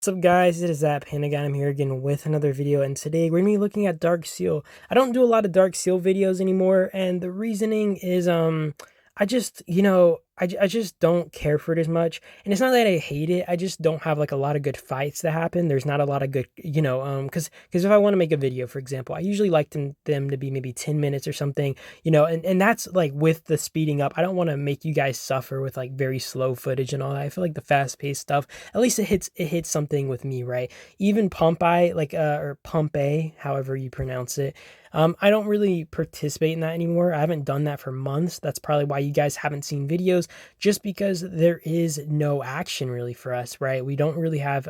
What's up guys, it is that Panagon. I'm here again with another video, and today we're gonna be looking at Dark Seal. I don't do a lot of Dark Seal videos anymore, and the reasoning is I just I just don't care for it as much. And it's not that I hate it, I just don't have like a lot of good fights that happen. There's not a lot of good because if I want to make a video, for example, I usually like them to be maybe 10 minutes or something, and that's like with the speeding up. I don't want to make you guys suffer with like very slow footage and all that. I feel like the fast-paced stuff, at least it hits something with me, right? Even Pompeii, like or Pompeii, however you pronounce it. I don't really participate in that anymore. I haven't done that for months. That's probably why you guys haven't seen videos, just because there is no action really for us, right? We don't really have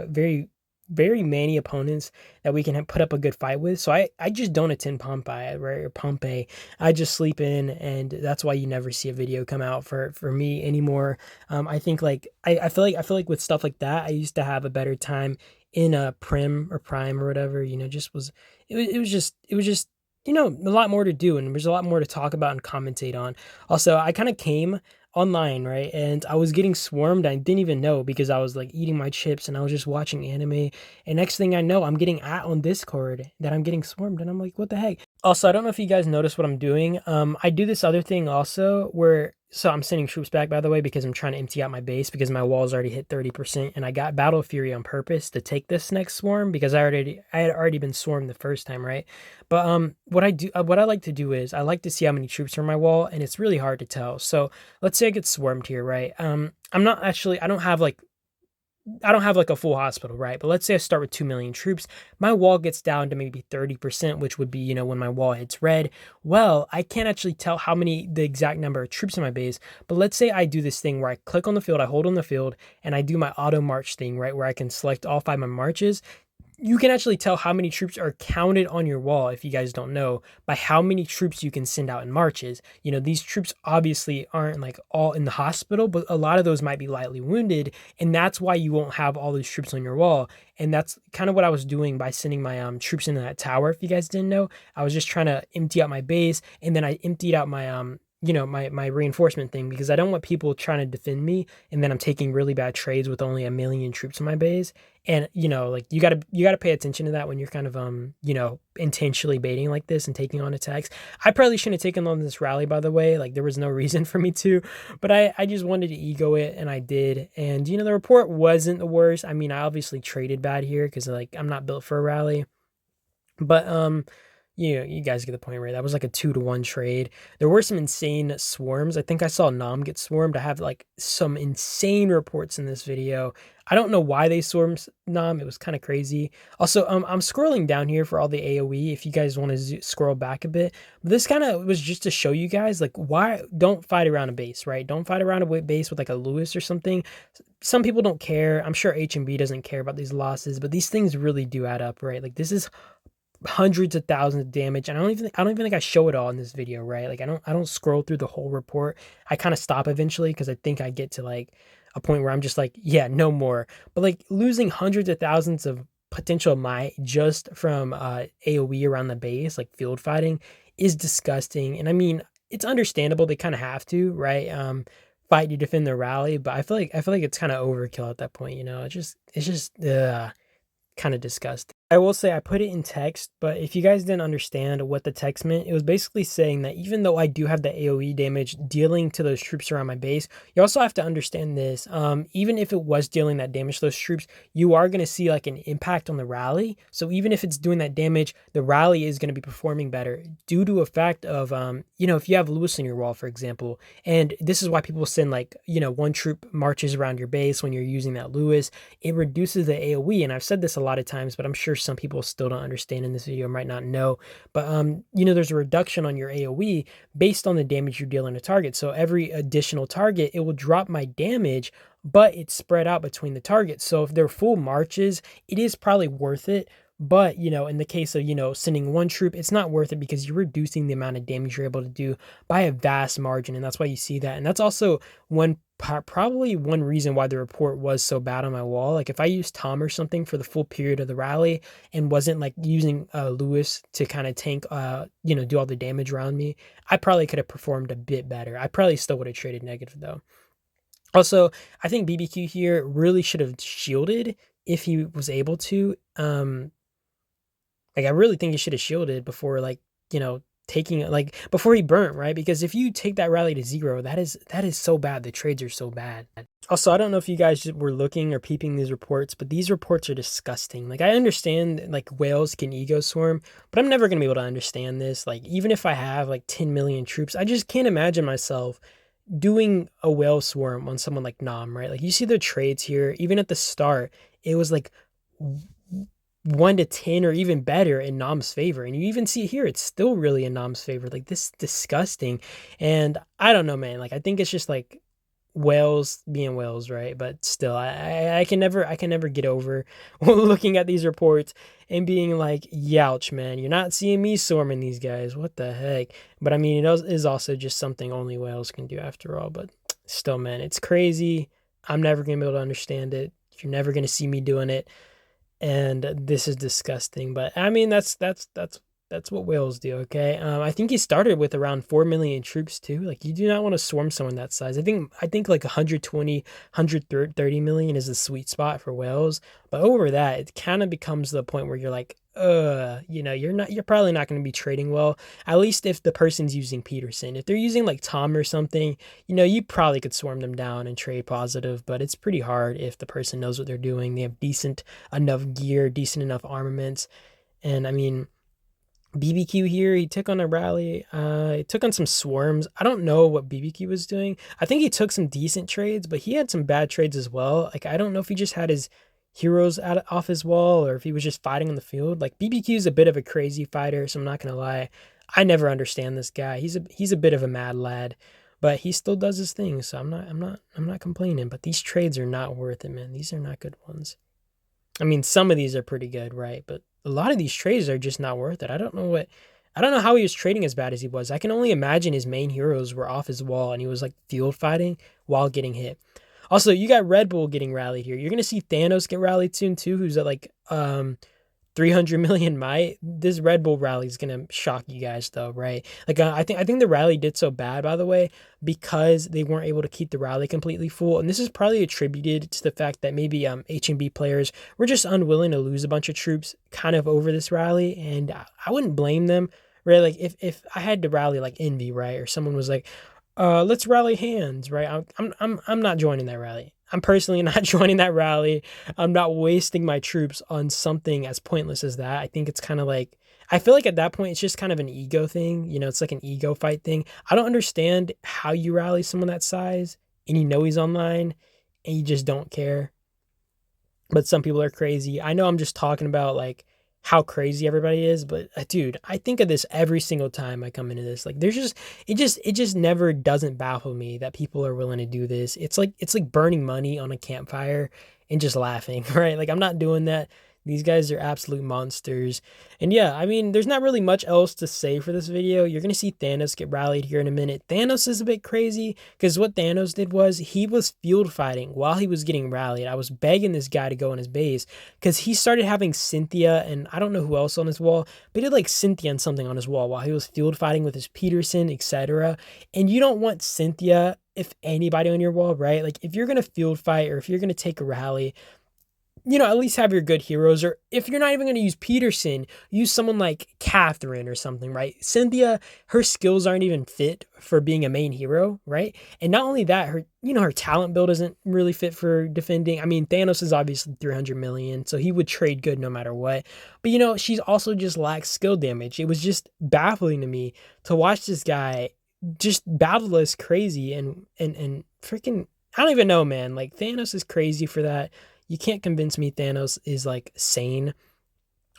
very many opponents that we can put up a good fight with. So I just don't attend Pompeii, right? Or Pompeii. I just sleep in, and that's why you never see a video come out for me anymore. I think like I feel like with stuff like that, I used to have a better time in a Prim or Prime or whatever. Just was it was just a lot more to do, and there's a lot more to talk about and commentate on. Also, I kind of came online, right? And I was getting swarmed. I didn't even know, because I was like eating my chips and I was just watching anime. And next thing I know, I'm getting on Discord that I'm getting swarmed, and I'm like, what the heck? Also, I don't know if you guys notice what I'm doing. I do this other thing also where, so I'm sending troops back, by the way, because I'm trying to empty out my base because my walls already hit 30%, and I got Battle Fury on purpose to take this next swarm because I had already been swarmed the first time, right? But what I like to do is I like to see how many troops are on my wall, and it's really hard to tell. So let's say I get swarmed here, right? I'm not actually, I don't have like a full hospital, right? But let's say I start with 2 million troops. My wall gets down to maybe 30%, which would be, when my wall hits red. Well, I can't actually tell the exact number of troops in my base. But let's say I do this thing where I click on the field, I hold on the field, and I do my auto march thing, right? Where I can select all 5 of my marches. You can actually tell how many troops are counted on your wall, if you guys don't know, by how many troops you can send out in marches. These troops obviously aren't like all in the hospital, but a lot of those might be lightly wounded, and that's why you won't have all those troops on your wall. And that's kind of what I was doing by sending my troops into that tower. If you guys didn't know, I was just trying to empty out my base, and then I emptied out my my reinforcement thing, because I don't want people trying to defend me and then I'm taking really bad trades with only 1 million troops in my base. And like you gotta pay attention to that when you're kind of intentionally baiting like this and taking on attacks. I probably shouldn't have taken on this rally, by the way. Like, there was no reason for me to, but I just wanted to ego it, and I did. And the report wasn't the worst. I mean, I obviously traded bad here because like I'm not built for a rally. But you guys get the point, right? That was like a 2-to-1 trade. There were some insane swarms. I think I saw Nam get swarmed. I have like some insane reports in this video. I don't know why they swarmed Nam. It was kind of crazy. Also, I'm scrolling down here for all the AoE if you guys want to scroll back a bit. But this kind of was just to show you guys like, why don't fight around a base, right? Don't fight around a base with like a Lewis or something. Some people don't care. I'm sure HMB doesn't care about these losses, but these things really do add up, right? Like, this is hundreds of thousands of damage, and I don't even think I show it all in this video, right? Like, I don't scroll through the whole report. I kind of stop eventually because I think I get to like a point where I'm just like, yeah, no more. But like, losing hundreds of thousands of potential might just from AoE around the base, like field fighting, is disgusting. And I mean, it's understandable, they kind of have to, right? Fight to defend their rally, but I feel like it's kind of overkill at that point, it's just kind of disgusting. I will say I put it in text, but if you guys didn't understand what the text meant, it was basically saying that even though I do have the AoE damage dealing to those troops around my base, you also have to understand this. Even if it was dealing that damage to those troops, you are going to see like an impact on the rally. So even if it's doing that damage, the rally is going to be performing better due to a fact of, if you have Lewis in your wall, for example, and this is why people send like, one troop marches around your base when you're using that Lewis, it reduces the AoE. And I've said this a lot of times, but I'm sure some people still don't understand in this video, might not know. But there's a reduction on your AoE based on the damage you're dealing to target. So every additional target, it will drop my damage, but it's spread out between the targets. So if they're full marches, it is probably worth it. But, in the case of, sending one troop, it's not worth it because you're reducing the amount of damage you're able to do by a vast margin. And that's why you see that. And that's also probably one reason why the report was so bad on my wall. Like, if I used Tom or something for the full period of the rally and wasn't like using Lewis to kind of tank, do all the damage around me, I probably could have performed a bit better. I probably still would have traded negative though. Also, I think BBQ here really should have shielded if he was able to. Like, I really think he should have shielded before, like, you know, taking like before he burnt, right? Because if you take that rally to 0, that is so bad. The trades are so bad. Also, I don't know if you guys were looking or peeping these reports, but these reports are disgusting. Like, I understand like whales can ego swarm, but I'm never gonna be able to understand this. Like, even if I have like 10 million troops, I just can't imagine myself doing a whale swarm on someone like Nam, right? Like, you see the trades here, even at the start, it was like 1 to 10 or even better in Nam's favor. And you even see here, it's still really in Nam's favor. Like, this is disgusting. And I don't know, man. Like, I think it's just like whales being whales, right? But still, I can never get over looking at these reports and being like, youch, man, you're not seeing me swarming these guys. What the heck? But I mean, is also just something only whales can do after all. But still, man, it's crazy. I'm never gonna be able to understand it. You're never gonna see me doing it, and this is disgusting. But I mean, that's what whales do. Okay, I think he started with around 4 million troops too. Like, you do not want to swarm someone that size. I think like 120, 130 million is the sweet spot for whales. But over that, it kind of becomes the point where you're like, you're probably not going to be trading well. At least if the person's using Peterson. If they're using like Tom or something, you probably could swarm them down and trade positive. But it's pretty hard if the person knows what they're doing. They have decent enough gear, decent enough armaments, and I mean, BBQ here, he took on a rally. He took on some swarms. I don't know what BBQ was doing. I think he took some decent trades, but he had some bad trades as well. Like, I don't know if he just had his heroes off his wall or if he was just fighting on the field. Like, BBQ is a bit of a crazy fighter, so I'm not gonna lie. I never understand this guy. He's a bit of a mad lad, but he still does his thing. So I'm not complaining. But these trades are not worth it, man. These are not good ones. I mean, some of these are pretty good, right? But a lot of these trades are just not worth it. I don't know how he was trading as bad as he was. I can only imagine his main heroes were off his wall and he was like field fighting while getting hit. Also, you got Red Bull getting rallied here. You're gonna see Thanos get rallied soon too, who's at like 300 million might. This Red Bull rally is gonna shock you guys though, right? Like, I think the rally did so bad, by the way, because they weren't able to keep the rally completely full, and this is probably attributed to the fact that maybe HMB players were just unwilling to lose a bunch of troops kind of over this rally, and I wouldn't blame them. Right, like if I had to rally like Envy, right, or someone was like, let's rally hands, right? I'm not joining that rally. I'm personally not joining that rally. I'm not wasting my troops on something as pointless as that. I think it's kind of like, I feel like at that point it's just kind of an ego thing. It's like an ego fight thing. I don't understand how you rally someone that size and he's online and you just don't care. But some people are crazy. I know I'm just talking about like how crazy everybody is, but dude, I think of this every single time I come into this. Like, it just never doesn't baffle me that people are willing to do this. It's like burning money on a campfire and just laughing, right? Like, I'm not doing that. These guys are absolute monsters. And yeah, I mean, there's not really much else to say for this video. You're going to see Thanos get rallied here in a minute. Thanos is a bit crazy because what Thanos did was he was field fighting while he was getting rallied. I was begging this guy to go on his base because he started having Cynthia and I don't know who else on his wall, but he had like Cynthia and something on his wall while he was field fighting with his Peterson, etc. And you don't want Cynthia, if anybody on your wall, right? Like, if you're going to field fight or if you're going to take a rally, at least have your good heroes. Or if you're not even going to use Peterson, use someone like Catherine or something, right? Cynthia, her skills aren't even fit for being a main hero, right? And not only that, her talent build isn't really fit for defending. I mean, Thanos is obviously 300 million, so he would trade good no matter what. But, she's also just lacks skill damage. It was just baffling to me to watch this guy just battle us crazy and freaking, I don't even know, man. Like, Thanos is crazy for that. You can't convince me Thanos is like sane.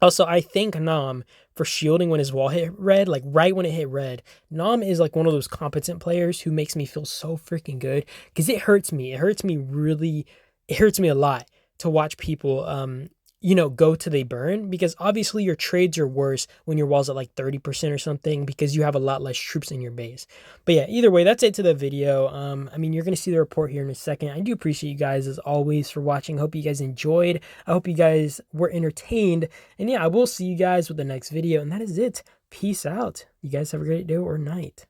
Also, I thank Nam for shielding when his wall hit red, like right when it hit red. Nam is like one of those competent players who makes me feel so freaking good because it hurts me. It hurts me really. It hurts me a lot to watch people, go to they burn, because obviously your trades are worse when your wall's at like 30% or something because you have a lot less troops in your base. But yeah, either way, that's it to the video. I mean, you're going to see the report here in a second. I do appreciate you guys as always for watching. Hope you guys enjoyed. I hope you guys were entertained. And yeah, I will see you guys with the next video. And that is it. Peace out. You guys have a great day or night.